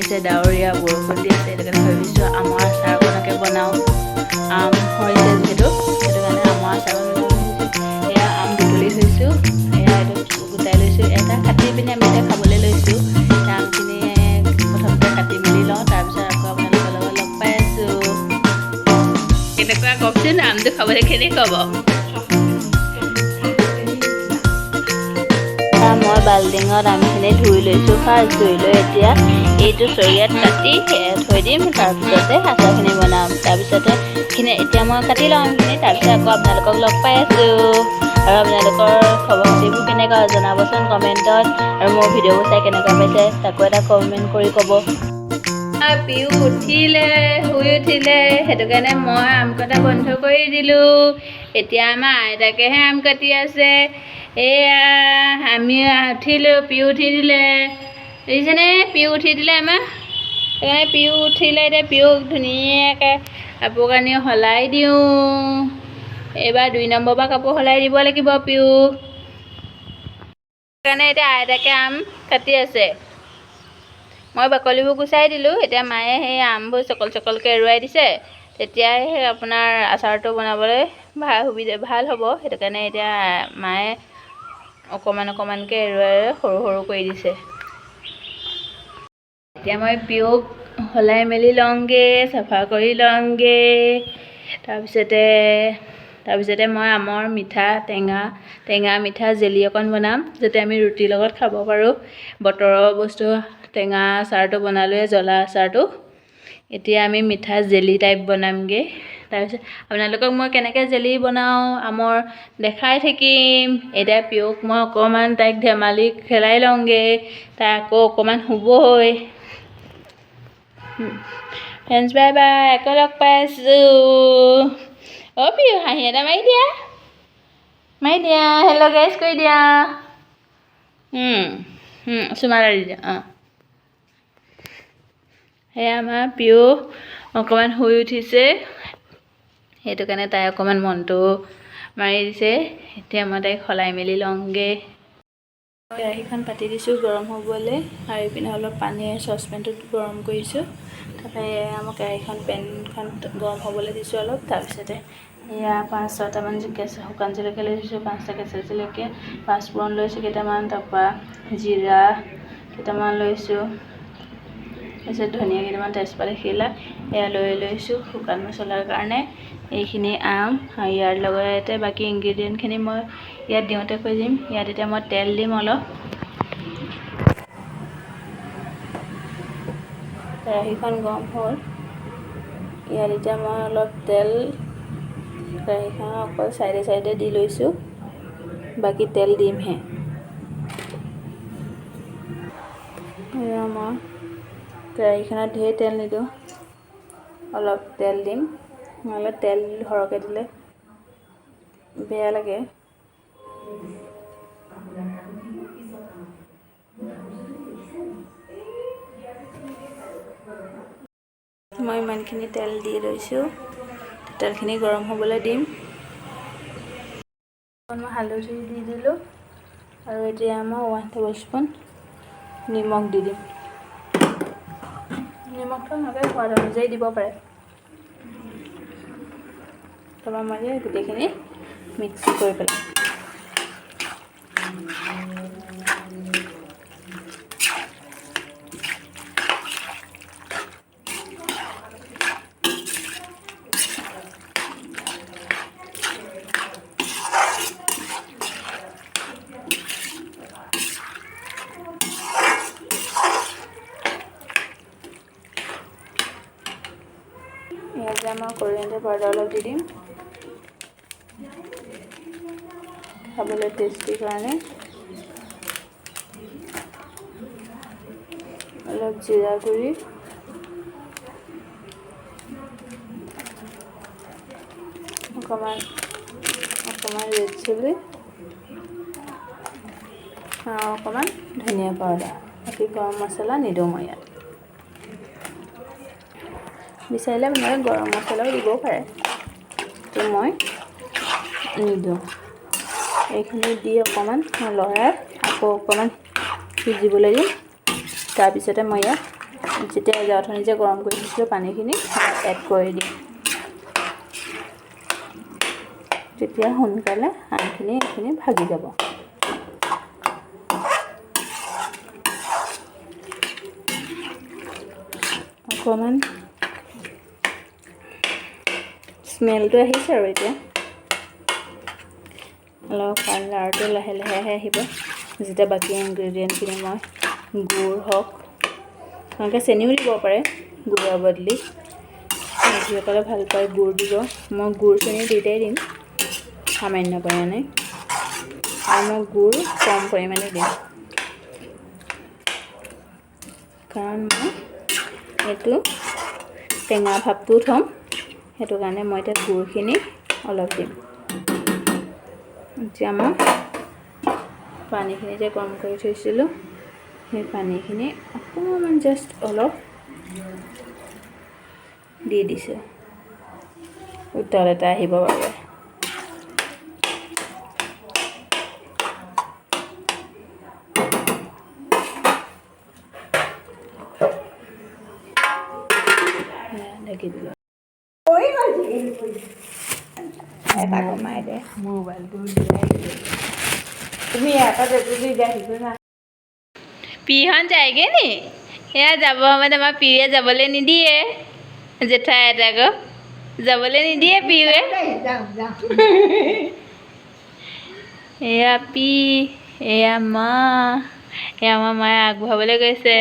আহিছে, ডাৱৰীয়া বৰষুণ দি আছে। সেইটো কাৰণে ভাবিছোঁ আমৰ আচাৰ অকণকে বনাওঁ। আম হৈছে যিহেতু, সেইটো কাৰণে আমৰ আচাৰ বনাওঁ ভাবিছোঁ। এয়া আম বুটলি থৈছোঁ, এয়া এইটো গোটাই লৈছোঁ। এটা কাটি পিনি আমি এতিয়া খাবলৈ লৈছোঁ। আমখিনি প্ৰথমতে কাটি মেলি লওঁ, তাৰপিছত আকৌ আপোনালোকৰ লগত লগ পাই আছোঁ। কেনেকুৱা কওকচোন, আমটো খাবলৈ কেনেকুৱা হ'ব? মই বাল্টিঙত আমখিনি ধুই লৈছোঁ। ফাৰ্ষ্ট ধুই লৈ এতিয়া এইটো চৰিয়াত কাটি থৈ দিম, তাৰপিছতে আচাৰখিনি বনাম। তাৰপিছতে এতিয়া মই কাটি লওঁ আমখিনি, তাৰপিছত আকৌ আপোনালোকক লগ পাই আছোঁ। আৰু আপোনালোকৰ খবৰ খাতিবোৰ কেনেকুৱা জনাবচোন কমেণ্টত। আৰু মোৰ ভিডিঅ'বোৰ চাই কেনেকুৱা পাইছে তাকো এটা কমেণ্ট কৰি ক'ব। পিউ উঠিলে, শুই উঠিলে, সেইটো কাৰণে মই আম কটা বন্ধ কৰি দিলোঁ। এতিয়া আমাৰ আইতাকেহে আম কাটি আছে। এয়া আমি উঠিলোঁ, পিউ উঠি দিলে, দেখিছেনে? পিউ উঠি দিলে আমাৰ। সেইকাৰণে পিউ উঠিলে, এতিয়া পিউক ধুনীয়াকৈ কাপোৰ কানি সলাই দিওঁ। এইবাৰ 2 নম্বৰ পৰা কাপোৰ সলাই দিব লাগিব পিউক। সেইকাৰণে এতিয়া আইতাকে আম কাটি আছে। মই বাকলিবোৰ গুচাই দিলোঁ। এতিয়া মায়ে সেই আমবোৰ চকলকৈ এৰুৱাই দিছে। তেতিয়াই আপোনাৰ আচাৰটো বনাবলৈ ভাল হ'ব। সেইটো কাৰণে এতিয়া মায়ে অকণমানকৈ এৰুৱাই সৰু কৰি দিছে। এতিয়া মই পিউক সলাই মেলি লওঁগৈ, চাফা কৰি লওঁগৈ। তাৰপিছতে মই আমৰ টেঙা মিঠা জেলি অকণ বনাম, যাতে আমি ৰুটিৰ লগত খাব পাৰোঁ। বতৰৰ বস্তু টেঙা আচাৰটো বনালোৱে, জ্বলা আচাৰটো। এতিয়া আমি মিঠা জেলি টাইপ বনামগৈ। তাৰপিছত আপোনালোকক মই কেনেকৈ জেলি বনাওঁ আমৰ দেখাই থাকিম। এতিয়া পিউক মই অকণমান তাইক ধেমালি খেলাই লওঁগৈ। তাই আকৌ অকণমান শুবই। ফ্ৰেণ্ডছ বাই বাই, আকৌ লগ পাই আছোঁ। অ' পিউ হাঁহি এটা মাৰি দিয়া, হেল্ল' গাইজ কৰি দিয়া। চুমা এটা দি দিয়া। সেয়া আমাৰ পিউ অকণমান শুই উঠিছে, সেইটো কাৰণে তাই অকণমান মনটো মাৰি দিছে। এতিয়া মই তাইক সলাই মেলি লওঁগৈ। কেৰাহীখন পাতি দিছোঁ গৰম হ'বলৈ, আৰু ইপিনে অলপ পানীয়ে চচপেনটোত গৰম কৰিছোঁ। তাৰপৰা মই পেনখন গৰম হ'বলৈ দিছোঁ অলপ। তাৰপিছতে এয়া 5-6টামান শুকান জলকীয়া লৈ থৈছোঁ, 5টা কেঁচা জলকীয়া, 5 ফুৰণ লৈছোঁ কেইটামান, তাৰপৰা জিৰা কেইটামান লৈছোঁ, তাৰপিছত ধনিয়া কেইটামান, তেজপাত এখিলা এয়া লৈছোঁ শুকান মছলাৰ কাৰণে। এইখিনি আম আৰু ইয়াৰ লগতে বাকী ইনগ্ৰিডিয়েণ্টখিনি মই ইয়াত দিওঁতে কৈ দিম। ইয়াত এতিয়া মই তেল দিম অলপ। কেৰাহীখন গৰম হ'ল, ইয়াত এতিয়া মই অলপ তেল কেৰাহীখনৰ অকল চাইডে দি লৈছোঁ, বাকী তেল দিমহে। এয়া মই কেৰাহীখনত ঢেৰ তেল নিদিওঁ, অলপ তেল দিম। নহ'লে তেল সৰহকৈ দিলে বেয়া লাগে। মই ইমানখিনি তেল দি লৈছোঁ, তেলখিনি গৰম হ'বলৈ দিম। মই হালধি দি দিলোঁ, আৰু এতিয়া মই 1 টেবুলস্পুন নিমখ দি দিম। নিমখটো আপোনালোকে সোৱাদ অনুযায়ী দিব পাৰে। তাৰপৰা মই গোটেইখিনি মিক্স কৰি পেলাম। ইয়াতে মই কৰিয়েণ্ডাৰ পাউডাৰ অলপ দি দিম, খাবলৈ টেষ্টি কাৰণে। অলপ জিৰা গুড়ি, অকণমান ৰেড চিলি, আৰু অকণমান ধনিয়া পাউডাৰ। বাকী গৰম মছলা নিদিওঁ মই ইয়াত। বিচাৰিলে আপোনালোকে গৰম মছলাও দিবও পাৰে, কিন্তু মই নিদিওঁ। এইখিনি দি অকণমান লৰাই আকৌ অকণমান সিজিবলৈ দিম। তাৰপিছতে মই ইয়াত যেতিয়া অথনি যে গৰম কৰি দিছিলোঁ পানীখিনি এড কৰি দিম, তেতিয়া সোনকালে আনখিনি এইখিনি ভাগি যাব। অকণমান স্মেলটো আহিছে আৰু এতিয়া অলপ কালাৰটো লাহে লাহে আহিব। যেতিয়া বাকী ইনগ্ৰেডিয়েণ্টখিনি মই গুড় হওক, এনেকৈ চেনিও দিব পাৰে গুড়ৰ বদলি, যিসকলে ভাল পায় গুড় দিব। মই গুড় চেনি দুয়োটাই দিম সামান্য পৰিমাণে, আৰু মই গুড় কম পৰিমাণে দিম, কাৰণ মই এইটো টেঙা ভাৱটোও থ'ম, সেইটো কাৰণে মই এতিয়া গুড়খিনি অলপ দিম। এতিয়া মই পানীখিনি যে গৰম কৰি থৈছিলোঁ সেই পানীখিনি অকণমান জাষ্ট অলপ দি দিছোঁ উতল এটা আহিবৰ বাবে। ঢাকি দিলোঁ। এটা কমাই দে মোবাইলটো তুমি এটা যদি আহিছো না পিহঁত যায়গে নি? এয়া যাব সময়ত আমাৰ পিয়ে যাবলৈ নিদিয়ে, জেঠাই এটাক যাবলৈ নিদিয়ে পিয়ে। এয়া পি, এয়া মা, এয়া আমাৰ মায়ে আগবঢ়াবলৈ গৈছে।